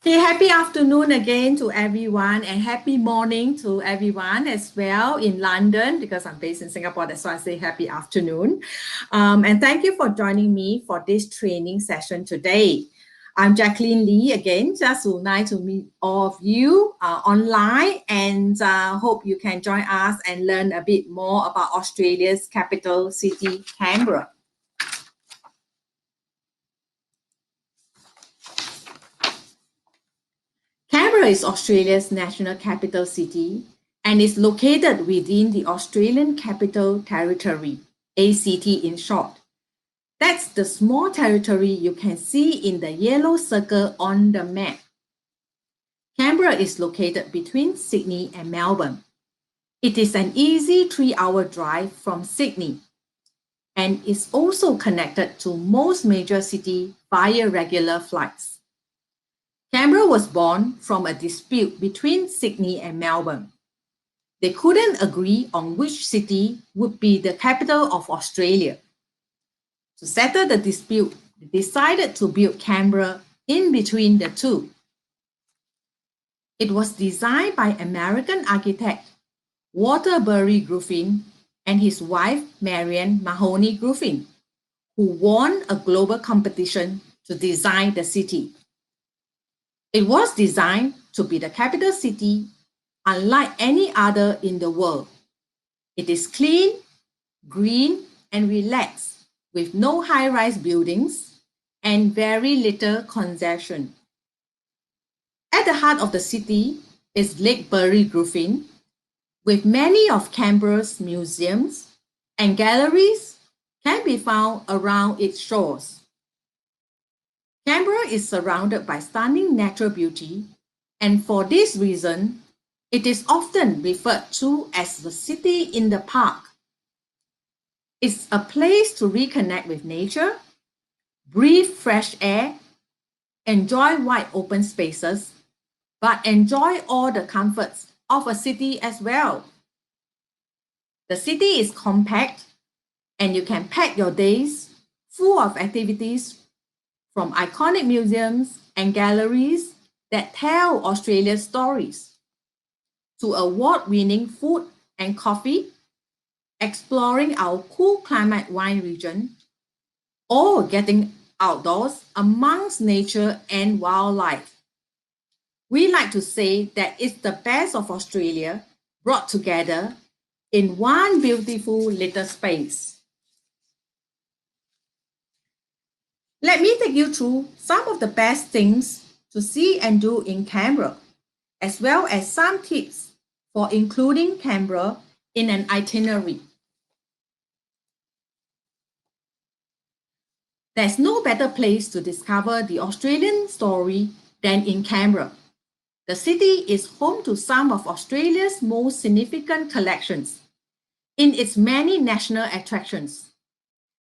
Okay, happy afternoon again to everyone, and happy morning to everyone as well in London, because I'm based in Singapore. That's why I say happy afternoon. And thank you for joining me for this training session today. I'm Jacqueline Lee again. Just so nice to meet all of you online, and hope you can join us and learn a bit more about Australia's capital city, Canberra. Canberra is Australia's national capital city and is located within the Australian Capital Territory, ACT in short. That's the small territory you can see in the yellow circle on the map. Canberra is located between Sydney and Melbourne. It is an easy 3-hour drive from Sydney and is also connected to most major cities via regular flights. Canberra was born from a dispute between Sydney and Melbourne. They couldn't agree on which city would be the capital of Australia. To settle the dispute, they decided to build Canberra in between the two. It was designed by American architect Walter Burley Griffin and his wife Marian Mahoney Griffin, who won a global competition to design the city. It was designed to be the capital city unlike any other in the world. It is clean, green, and relaxed, with no high-rise buildings and very little congestion. At the heart of the city is Lake Burley Griffin, with many of Canberra's museums and galleries can be found around its shores. Canberra is surrounded by stunning natural beauty, and for this reason, it is often referred to as the city in the park. It's a place to reconnect with nature, breathe fresh air, enjoy wide open spaces, but enjoy all the comforts of a city as well. The city is compact, and you can pack your days full of activities from iconic museums and galleries that tell Australia's stories, to award-winning food and coffee, exploring our cool climate wine region, or getting outdoors amongst nature and wildlife. We like to say that it's the best of Australia brought together in one beautiful little space. Let me take you through some of the best things to see and do in Canberra, as well as some tips for including Canberra in an itinerary. There's no better place to discover the Australian story than in Canberra. The city is home to some of Australia's most significant collections in its many national attractions,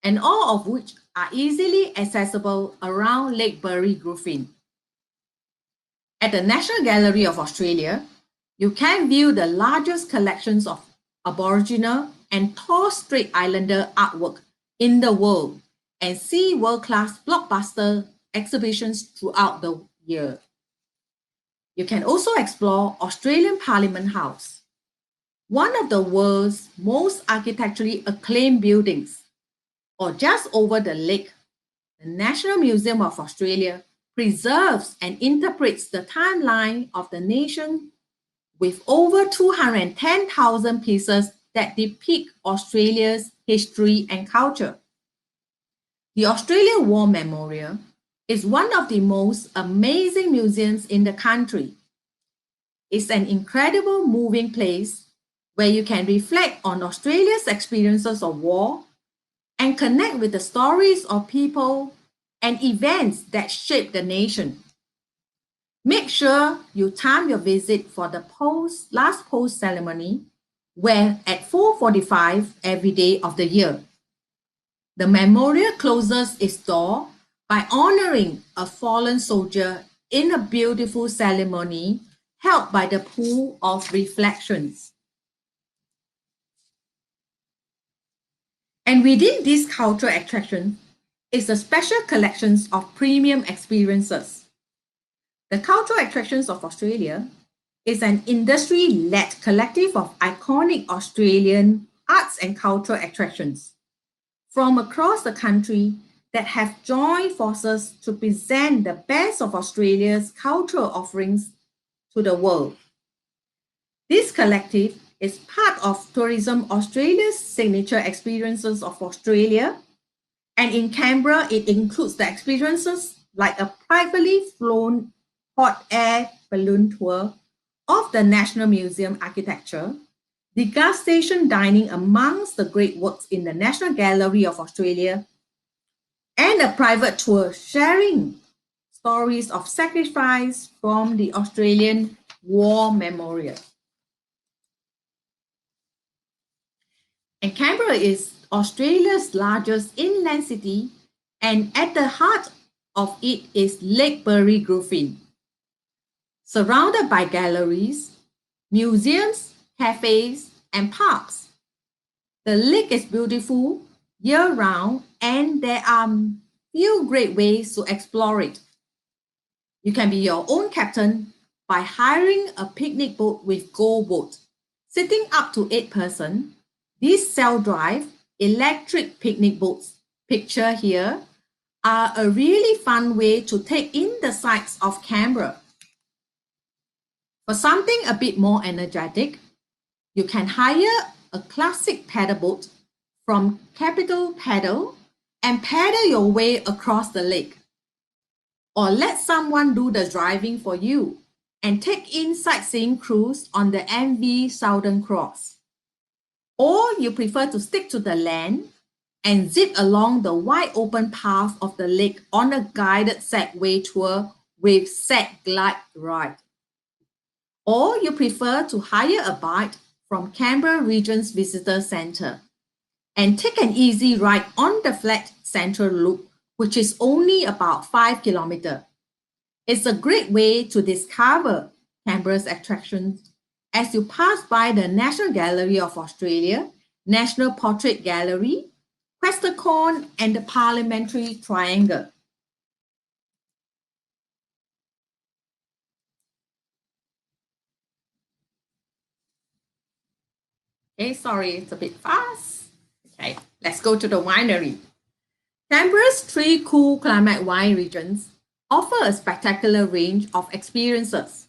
and all of which are easily accessible around Lake Burley Griffin. At the National Gallery of Australia, you can view the largest collections of Aboriginal and Torres Strait Islander artwork in the world and see world-class blockbuster exhibitions throughout the year. You can also explore Australian Parliament House, one of the world's most architecturally acclaimed buildings, or just over the lake. The National Museum of Australia preserves and interprets the timeline of the nation with over 210,000 pieces that depict Australia's history and culture. The Australian War Memorial is one of the most amazing museums in the country. It's an incredible moving place where you can reflect on Australia's experiences of war and connect with the stories of people and events that shape the nation. Make sure you time your visit for the last post ceremony, where at 4:45 every day of the year. The memorial closes its door by honoring a fallen soldier in a beautiful ceremony held by the Pool of Reflections. And within this cultural attraction is a special collection of premium experiences. The Cultural Attractions of Australia is an industry-led collective of iconic Australian arts and cultural attractions from across the country that have joined forces to present the best of Australia's cultural offerings to the world. This collective is part of Tourism Australia's signature experiences of Australia, and in Canberra, it includes the experiences like a privately flown hot air balloon tour of the National Museum architecture, the gas station dining amongst the great works in the National Gallery of Australia, and a private tour sharing stories of sacrifice from the Australian War Memorial. And Canberra is Australia's largest inland city, and at the heart of it is Lake Burley Griffin. Surrounded by galleries, museums, cafes, and parks. The lake is beautiful year-round, and there are few great ways to explore it. You can be your own captain by hiring a picnic boat with Go Boat. Sitting up to 8 persons, these self-drive electric picnic boats, pictured here, are a really fun way to take in the sights of Canberra. For something a bit more energetic, you can hire a classic paddle boat from Capital Paddle and paddle your way across the lake. Or let someone do the driving for you and take in sightseeing cruise on the MV Southern Cross. Or you prefer to stick to the land and zip along the wide open path of the lake on a guided Segway tour with Seg Glide Ride. Or you prefer to hire a bike from Canberra Region's Visitor Centre and take an easy ride on the flat Central Loop, which is only about 5 kilometers. It's a great way to discover Canberra's attractions as you pass by the National Gallery of Australia, National Portrait Gallery, Questacon, and the Parliamentary Triangle. Okay, sorry, it's a bit fast. Okay, let's go to the winery. Canberra's 3 cool climate wine regions offer a spectacular range of experiences,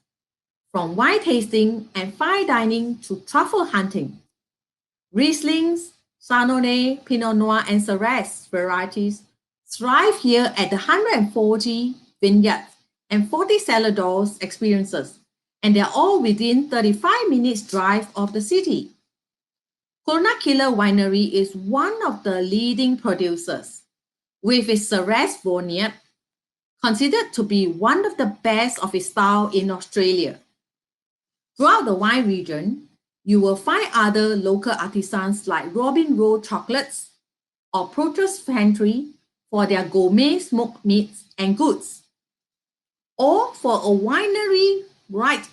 from wine tasting and fine dining to truffle hunting. Rieslings, Chardonnay, Pinot Noir, and Shiraz varieties thrive here at the 140 vineyards and 40 cellar doors experiences, and they're all within 35 minutes drive of the city. Clonakilla Winery is one of the leading producers, with its Shiraz vineyard considered to be one of the best of its style in Australia. Throughout the wine region, you will find other local artisans like Robin Road Chocolates or Proteus Pantry for their gourmet smoked meats and goods. Or for a winery right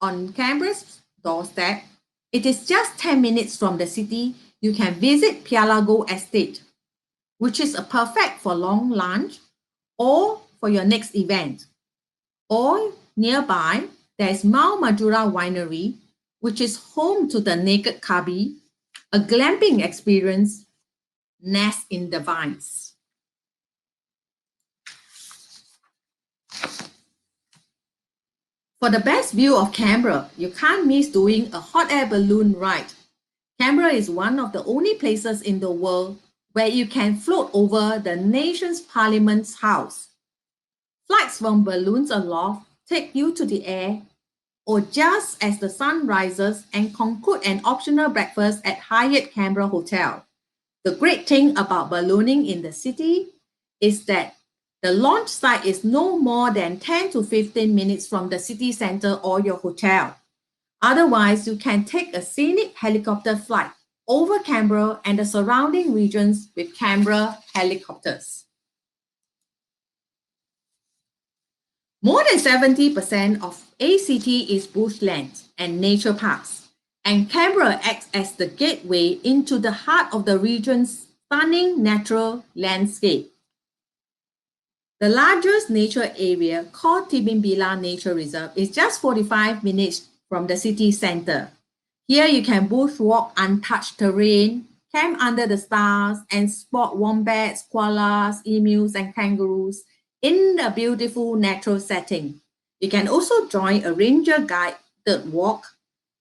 on Canberra's doorstep, it is just 10 minutes from the city. You can visit Pialago Estate, which is perfect for long lunch or for your next event. Or nearby, there is Mount Majura Winery, which is home to the Naked Cubby, a glamping experience nest in the vines. For the best view of Canberra, you can't miss doing a hot air balloon ride. Canberra is one of the only places in the world where you can float over the nation's Parliament's house. Flights from balloons aloft take you to the air, or just as the sun rises, and conclude an optional breakfast at Hyatt Canberra Hotel. The great thing about ballooning in the city is that the launch site is no more than 10 to 15 minutes from the city centre or your hotel. Otherwise, you can take a scenic helicopter flight over Canberra and the surrounding regions with Canberra helicopters. More than 70% of ACT is bushland and nature parks, and Canberra acts as the gateway into the heart of the region's stunning natural landscape. The largest nature area, called Tibimbila Nature Reserve, is just 45 minutes from the city center. Here you can bushwalk untouched terrain, camp under the stars, and spot wombats, koalas, emus, and kangaroos in a beautiful natural setting. You can also join a ranger-guided walk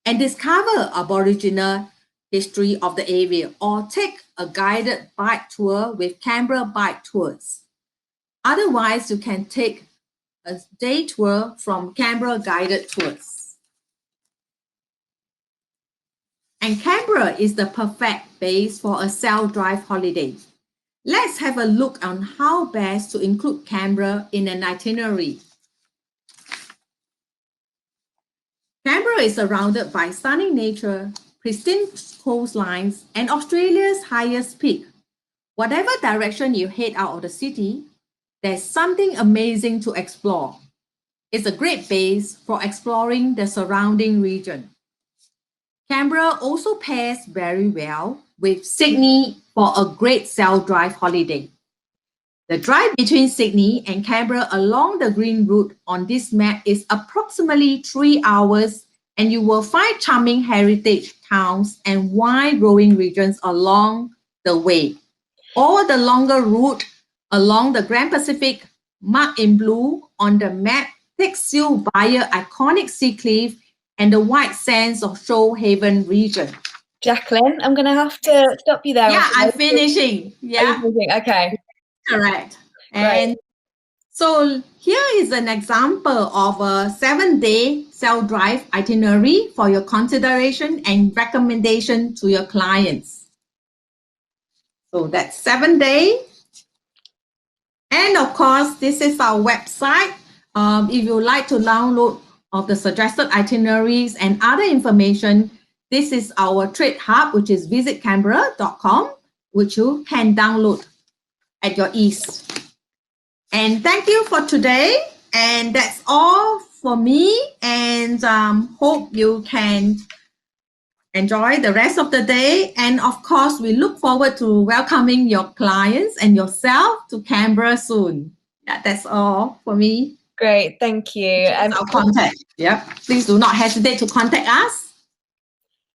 and discover Aboriginal history of the area, or take a guided bike tour with Canberra Bike Tours. Otherwise, you can take a day tour from Canberra Guided Tours. And Canberra is the perfect base for a self-drive holiday. Let's have a look on how best to include Canberra in an itinerary. Canberra is surrounded by stunning nature, pristine coastlines, and Australia's highest peak. Whatever direction you head out of the city, there's something amazing to explore. It's a great base for exploring the surrounding region. Canberra also pairs very well with Sydney for a great self-drive holiday. The drive between Sydney and Canberra along the green route on this map is approximately 3 hours, and you will find charming heritage towns and wine-growing regions along the way. Or the longer route along the Grand Pacific, marked in blue on the map, takes you via iconic sea cliff and the white sands of Shoalhaven region. Jacqueline, I'm going to have to stop you there. Yeah, I'm finishing. Yeah. Okay. Correct. And so here is an example of a 7-day self-drive itinerary for your consideration and recommendation to your clients. So that's 7 days. And of course, this is our website. If you would like to download of the suggested itineraries and other information, this is our trade hub, which is visitcanberra.com, which you can download at your ease. And thank you for today. And that's all for me. And hope you can enjoy the rest of the day. And of course, we look forward to welcoming your clients and yourself to Canberra soon. Yeah, that's all for me. Great, thank you. Our contact. Yep. Please do not hesitate to contact us.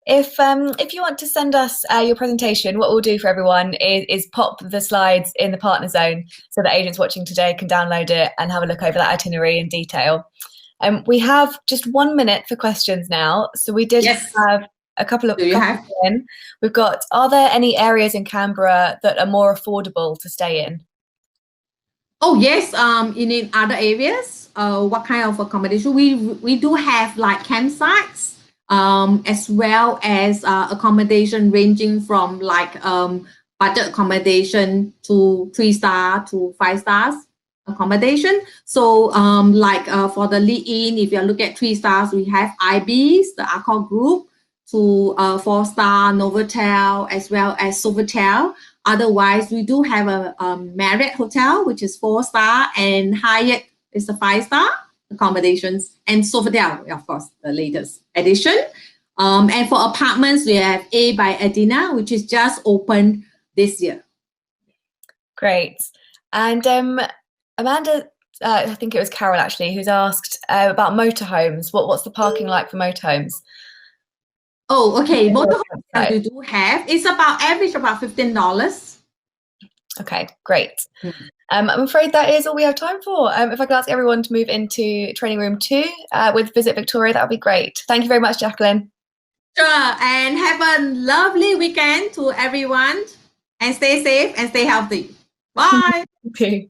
If you want to send us your presentation, what we'll do for everyone is pop the slides in the partner zone so that agents watching today can download it and have a look over that itinerary in detail. We have just 1 minute for questions now. So we did have a couple of in. We've got, are there any areas in Canberra that are more affordable to stay in? Oh, yes. In other areas, what kind of accommodation? We do have like campsites, as well as accommodation ranging from like budget accommodation to 3-star to 5 stars accommodation. So like for the lead-in, if you look at 3 stars, we have IBs, the Accor group, to 4-star Novotel as well as Sofitel. Otherwise, we do have a Marriott hotel, which is 4-star, and Hyatt is a 5-star accommodations, and Sofitel, of course, the latest edition. And for apartments, we have A by Adina, which is just opened this year. Great. And Amanda, I think it was Carol actually, who's asked about motorhomes. What's the parking like for motorhomes? Oh, okay. Motorhomes that we do have, it's average about $15. Okay, great. I'm afraid that is all we have time for. If I could ask everyone to move into training room 2 with Visit Victoria, that would be great. Thank you very much, Jacqueline. Sure, and have a lovely weekend to everyone, and stay safe and stay healthy. Bye. Okay.